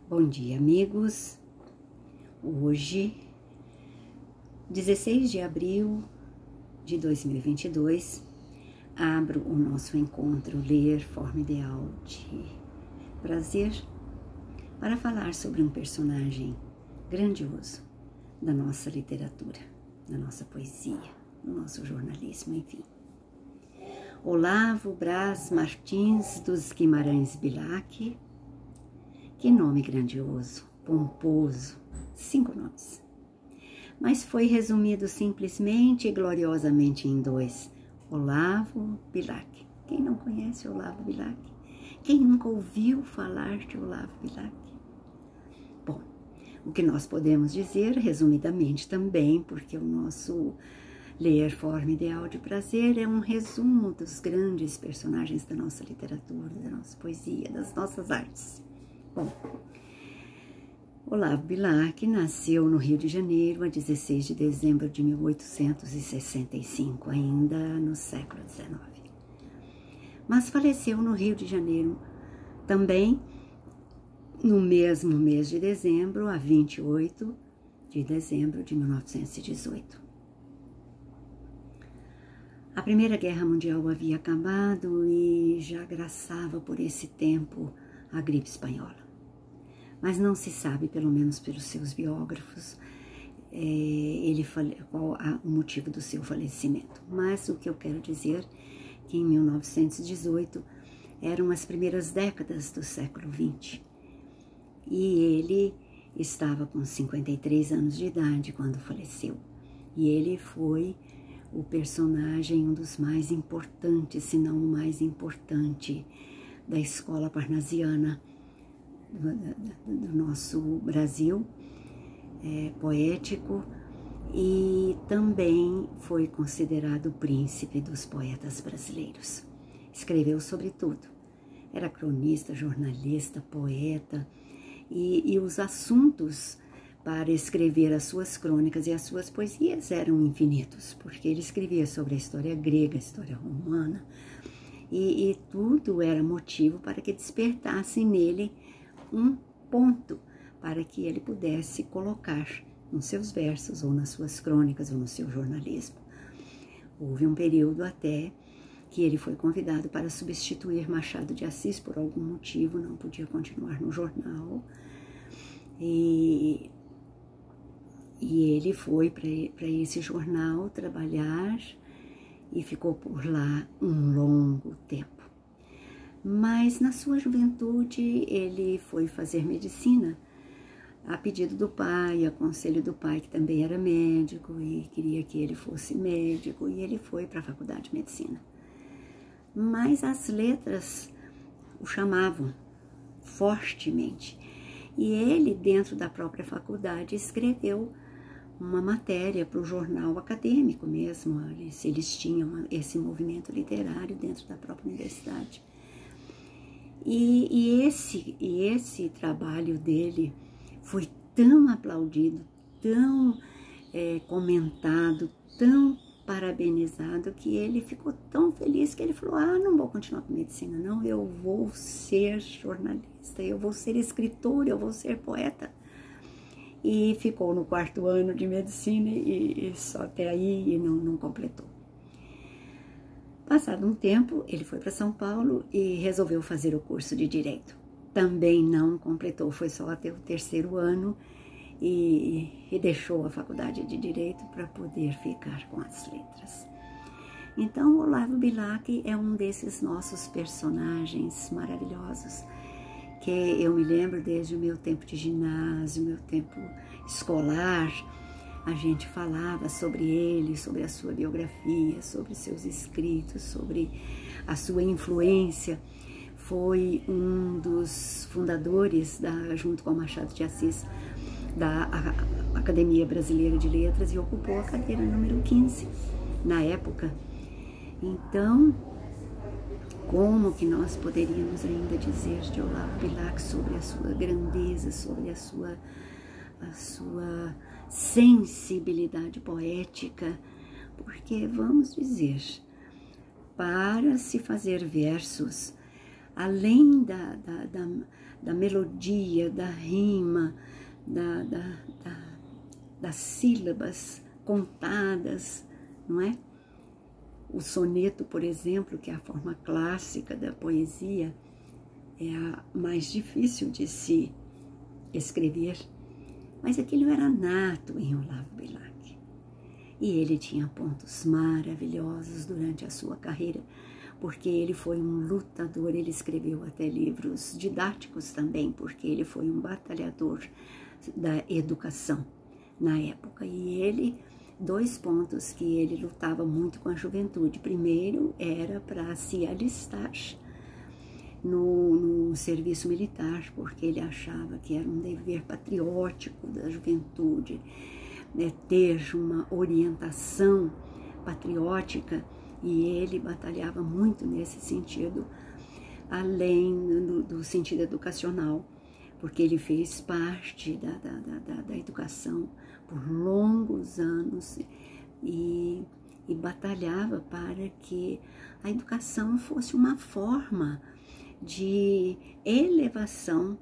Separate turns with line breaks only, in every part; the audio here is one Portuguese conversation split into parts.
Bom dia, amigos. Hoje, 16 de abril de 2022, abro o nosso encontro Ler Forma Ideal de Prazer para falar sobre um personagem grandioso da nossa literatura, da nossa poesia, do nosso jornalismo, enfim. Olavo Braz Martins dos Guimarães Bilac. Que nome grandioso, pomposo, 5 nomes. Mas foi resumido simplesmente e gloriosamente em 2. Olavo Bilac. Quem não conhece Olavo Bilac? Quem nunca ouviu falar de Olavo Bilac? Bom, o que nós podemos dizer, resumidamente também, porque o nosso Ler Forma Ideal de Prazer é um resumo dos grandes personagens da nossa literatura, da nossa poesia, das nossas artes. Bom, Olavo Bilac nasceu no Rio de Janeiro a 16 de dezembro de 1865, ainda no século XIX. Mas faleceu no Rio de Janeiro também no mesmo mês de dezembro, a 28 de dezembro de 1918. A Primeira Guerra Mundial havia acabado e já graçava por esse tempo a gripe espanhola. Mas não se sabe, pelo menos pelos seus biógrafos, qual o motivo do seu falecimento. Mas o que eu quero dizer é que em 1918 eram as primeiras décadas do século XX. E ele estava com 53 anos de idade quando faleceu. E ele foi o personagem, um dos mais importantes, se não o mais importante, da escola parnasiana do nosso Brasil, poético, e também foi considerado o príncipe dos poetas brasileiros. Escreveu sobre tudo. Era cronista, jornalista, poeta, e os assuntos para escrever as suas crônicas e as suas poesias eram infinitos, porque ele escrevia sobre a história grega, a história romana, e tudo era motivo para que despertasse nele um ponto para que ele pudesse colocar nos seus versos, ou nas suas crônicas, ou no seu jornalismo. Houve um período até que ele foi convidado para substituir Machado de Assis por algum motivo, não podia continuar no jornal, e ele foi para esse jornal trabalhar e ficou por lá um longo tempo. Mas na sua juventude ele foi fazer medicina a pedido do pai, a conselho do pai, que também era médico e queria que ele fosse médico, e ele foi para a faculdade de medicina. Mas as letras o chamavam fortemente, e ele, dentro da própria faculdade, escreveu uma matéria para o jornal acadêmico mesmo, se eles tinham esse movimento literário dentro da própria universidade. E esse trabalho dele foi tão aplaudido, tão comentado, tão parabenizado, que ele ficou tão feliz que ele falou: não vou continuar com medicina, não, eu vou ser jornalista, eu vou ser escritor, eu vou ser poeta. E ficou no 4º ano de medicina e só até aí e não completou. Passado um tempo, ele foi para São Paulo e resolveu fazer o curso de Direito. Também não completou, foi só até o 3º ano e deixou a faculdade de Direito para poder ficar com as letras. Então, Olavo Bilac é um desses nossos personagens maravilhosos, que eu me lembro desde o meu tempo de ginásio, meu tempo escolar. A gente falava sobre ele, sobre a sua biografia, sobre seus escritos, sobre a sua influência. Foi um dos fundadores, junto com Machado de Assis, da Academia Brasileira de Letras, e ocupou a cadeira número 15 na época. Então, como que nós poderíamos ainda dizer de Olavo Bilac sobre a sua grandeza, sobre a sua sensibilidade poética? Porque, vamos dizer, para se fazer versos, além da melodia, da rima, das sílabas contadas, não é? O soneto, por exemplo, que é a forma clássica da poesia, é a mais difícil de se escrever, mas aquilo era nato em Olavo Bilac. E ele tinha pontos maravilhosos durante a sua carreira, porque ele foi um lutador, ele escreveu até livros didáticos também, porque ele foi um batalhador da educação na época. E ele, 2 pontos que ele lutava muito com a juventude. Primeiro era para se alistar no serviço militar, porque ele achava que era um dever patriótico da juventude, né, ter uma orientação patriótica, e ele batalhava muito nesse sentido, além do sentido educacional, porque ele fez parte da educação por longos anos e batalhava para que a educação fosse uma forma de elevação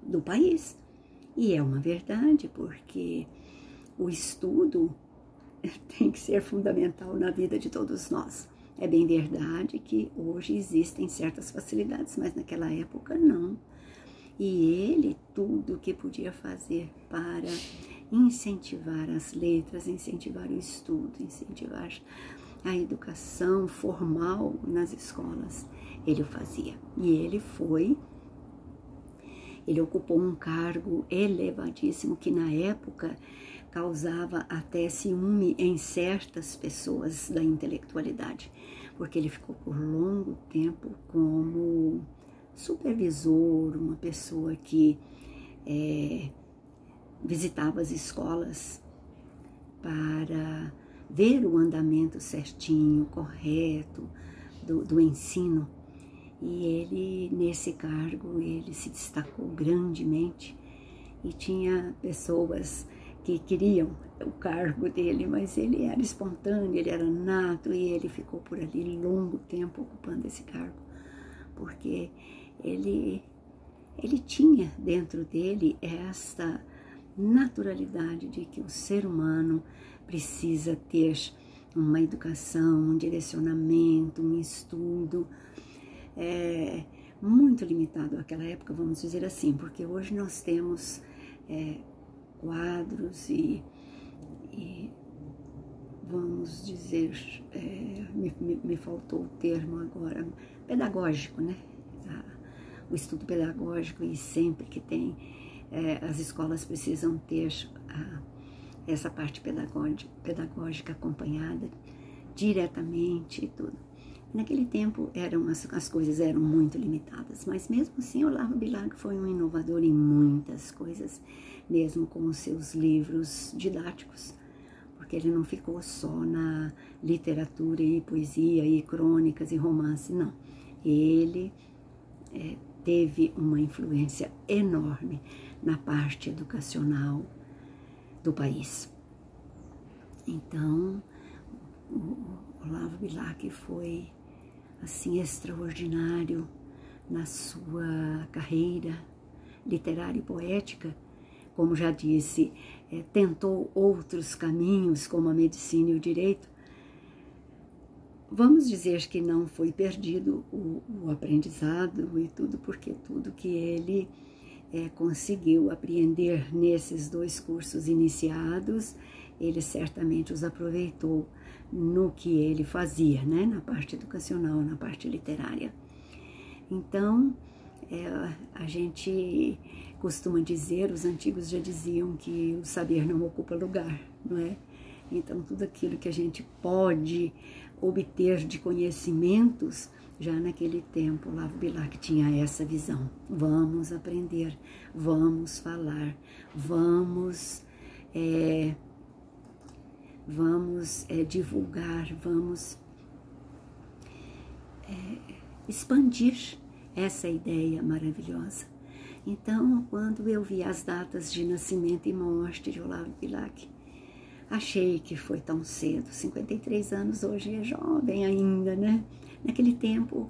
do país. E é uma verdade, porque o estudo tem que ser fundamental na vida de todos nós. É bem verdade que hoje existem certas facilidades, mas naquela época não. E ele, tudo que podia fazer para incentivar as letras, incentivar o estudo, incentivar a educação formal nas escolas, ele o fazia. E ele ocupou um cargo elevadíssimo que na época causava até ciúme em certas pessoas da intelectualidade, porque ele ficou por longo tempo como supervisor, uma pessoa que visitava as escolas para ver o andamento certinho, correto do ensino. E ele, nesse cargo, ele se destacou grandemente e tinha pessoas que queriam o cargo dele, mas ele era espontâneo, ele era nato, e ele ficou por ali longo tempo ocupando esse cargo, porque ele tinha dentro dele esta naturalidade de que o ser humano precisa ter uma educação, um direcionamento, um estudo muito limitado àquela época, vamos dizer assim, porque hoje nós temos quadros e vamos dizer, me faltou o termo agora, pedagógico, né? O estudo pedagógico, e sempre que tem, as escolas precisam ter essa parte pedagógica acompanhada diretamente e tudo. Naquele tempo as coisas eram muito limitadas, mas mesmo assim Olavo Bilac foi um inovador em muitas coisas, mesmo com os seus livros didáticos, porque ele não ficou só na literatura e poesia e crônicas e romance, não. Ele teve uma influência enorme na parte educacional do país. Então, o Olavo Bilac foi assim extraordinário na sua carreira literária e poética. Como já disse, tentou outros caminhos, como a medicina e o direito. Vamos dizer que não foi perdido o aprendizado e tudo, porque tudo que ele conseguiu apreender nesses 2 cursos iniciados, ele certamente os aproveitou no que ele fazia, né? Na parte educacional, na parte literária. Então, a gente costuma dizer, os antigos já diziam que o saber não ocupa lugar, não é? Então, tudo aquilo que a gente pode obter de conhecimentos, já naquele tempo, Olavo Bilac tinha essa visão. Vamos aprender, vamos falar, vamos divulgar, vamos expandir essa ideia maravilhosa. Então, quando eu vi as datas de nascimento e morte de Olavo Bilac, achei que foi tão cedo. 53 anos, hoje é jovem ainda, né? Naquele tempo,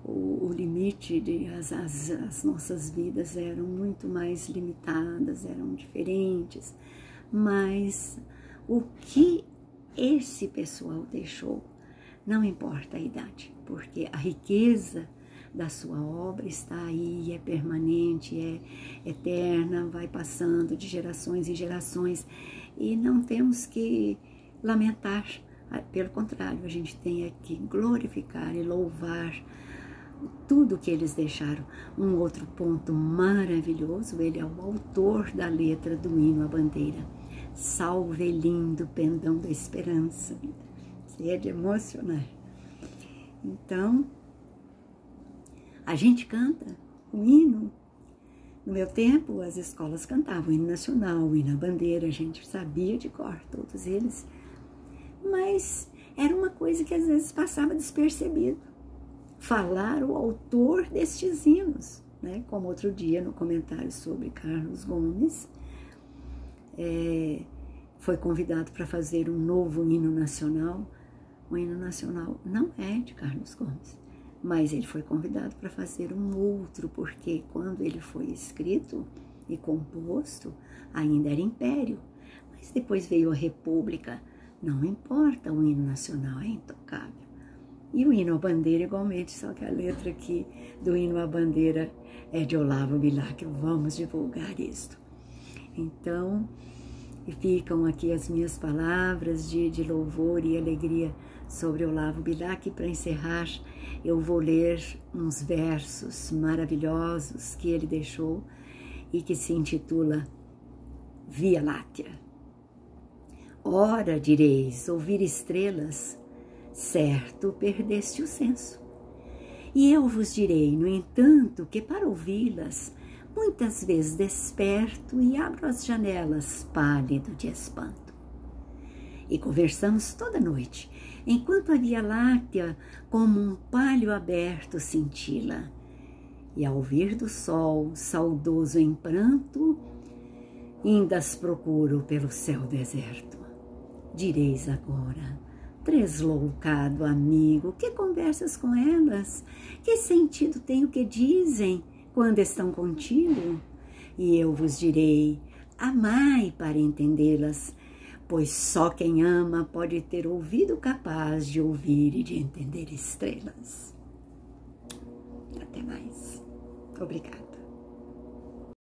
o limite as nossas vidas eram muito mais limitadas, eram diferentes, mas o que esse pessoal deixou, não importa a idade, porque a riqueza da sua obra está aí, é permanente, é eterna, vai passando de gerações em gerações, e não temos que lamentar, pelo contrário, a gente tem que glorificar e louvar tudo que eles deixaram. Um outro ponto maravilhoso, ele é o autor da letra do hino à bandeira. Salve lindo pendão da esperança. Isso é de emocionar. Então, a gente canta o hino. No meu tempo, as escolas cantavam o hino nacional, o hino à bandeira, a gente sabia de cor, todos eles. Mas era uma coisa que às vezes passava despercebido. Falar o autor destes hinos, né? Como outro dia no comentário sobre Carlos Gomes, foi convidado para fazer um novo hino nacional. O hino nacional não é de Carlos Gomes, mas ele foi convidado para fazer um outro, porque quando ele foi escrito e composto, ainda era império, mas depois veio a república. Não importa, o hino nacional é intocável. E o hino à bandeira igualmente, só que a letra aqui do hino à bandeira é de Olavo Bilac. Vamos divulgar isto. Então, ficam aqui as minhas palavras de louvor e alegria sobre Olavo Bilac. Para encerrar, eu vou ler uns versos maravilhosos que ele deixou e que se intitula Via Láctea. Ora, direis, ouvir estrelas, certo perdeste o senso. E eu vos direi, no entanto, que para ouvi-las, muitas vezes desperto e abro as janelas, pálido de espanto. E conversamos toda noite, enquanto a Via Láctea, como um palho aberto, cintila. E ao vir do sol, saudoso em pranto, indas procuro pelo céu deserto. Direis agora, tresloucado amigo, que conversas com elas? Que sentido tem o que dizem quando estão contigo? E eu vos direi, amai para entendê-las, pois só quem ama pode ter ouvido capaz de ouvir e de entender estrelas. Até mais. Obrigada.